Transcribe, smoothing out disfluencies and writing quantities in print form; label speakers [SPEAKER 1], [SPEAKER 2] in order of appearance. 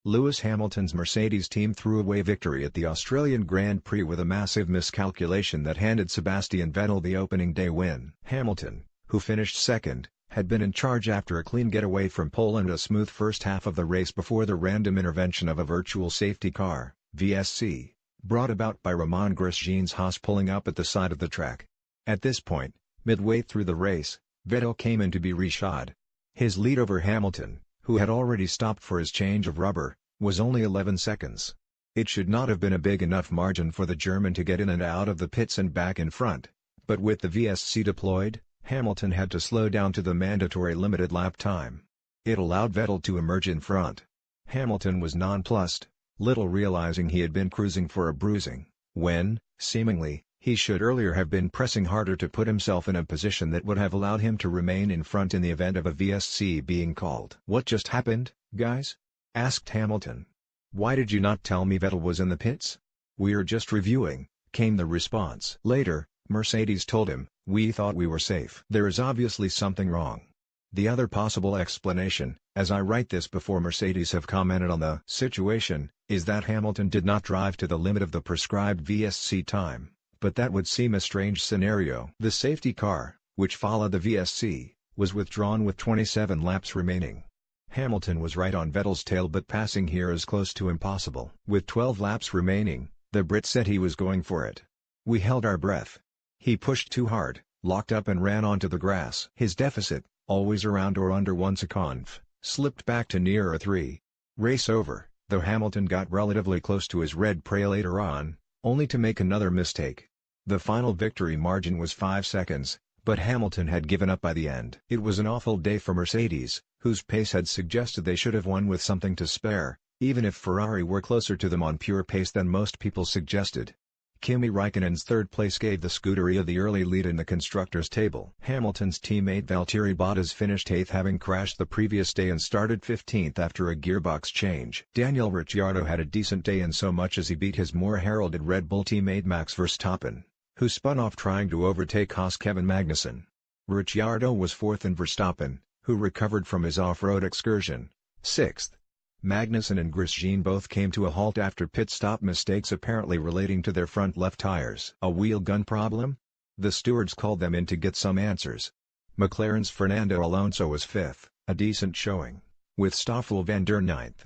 [SPEAKER 1] Lewis Hamilton's Mercedes team threw away victory at the Australian Grand Prix with a massive miscalculation that handed Sebastian Vettel the opening day win. Hamilton, who finished second, had been in charge after a clean getaway from pole and a smooth first half of the race before the random intervention of a virtual safety car, VSC, brought about by Romain Grosjean's Haas pulling up at the side of the track. At this point, midway through the race, Vettel came in to be reshod. His lead over Hamilton, who had already stopped for his change of rubber, was only 11 seconds. It should not have been a big enough margin for the German to get in and out of the pits and back in front, but with the VSC deployed, Hamilton had to slow down to the mandatory limited lap time. It allowed Vettel to emerge in front. Hamilton was nonplussed, little realizing he had been cruising for a bruising, when, seemingly, he should earlier have been pressing harder to put himself in a position that would have allowed him to remain in front in the event of a VSC being called. "What just happened, guys?" asked Hamilton. "Why did you not tell me Vettel was in the pits?" "We're just reviewing," came the response. Later, Mercedes told him, "We thought we were safe." There is obviously something wrong. The other possible explanation, as I write this before Mercedes have commented on the situation, is that Hamilton did not drive to the limit of the prescribed VSC time. But that would seem a strange scenario. The safety car, which followed the VSC, was withdrawn with 27 laps remaining. Hamilton was right on Vettel's tail, but passing here is close to impossible. With 12 laps remaining, the Brit said he was going for it. "We held our breath. He pushed too hard, locked up and ran onto the grass." His deficit, always around or under 1 second, slipped back to near a 3. Race over, though Hamilton got relatively close to his red prey later on, only to make another mistake. The final victory margin was 5 seconds, but Hamilton had given up by the end. It was an awful day for Mercedes, whose pace had suggested they should have won with something to spare, even if Ferrari were closer to them on pure pace than most people suggested. Kimi Raikkonen's third place gave the Scuderia the early lead in the constructors' table. Hamilton's teammate Valtteri Bottas finished 8th, having crashed the previous day and started 15th after a gearbox change. Daniel Ricciardo had a decent day in so much as he beat his more heralded Red Bull teammate Max Verstappen, who spun off trying to overtake Haas Kevin Magnussen. Ricciardo was 4th and Verstappen, who recovered from his off-road excursion, 6th. Magnussen and Grosjean both came to a halt after pit stop mistakes apparently relating to their front left tires. A wheel gun problem? The stewards called them in to get some answers. McLaren's Fernando Alonso was 5th, a decent showing, with Stoffel van der 9th.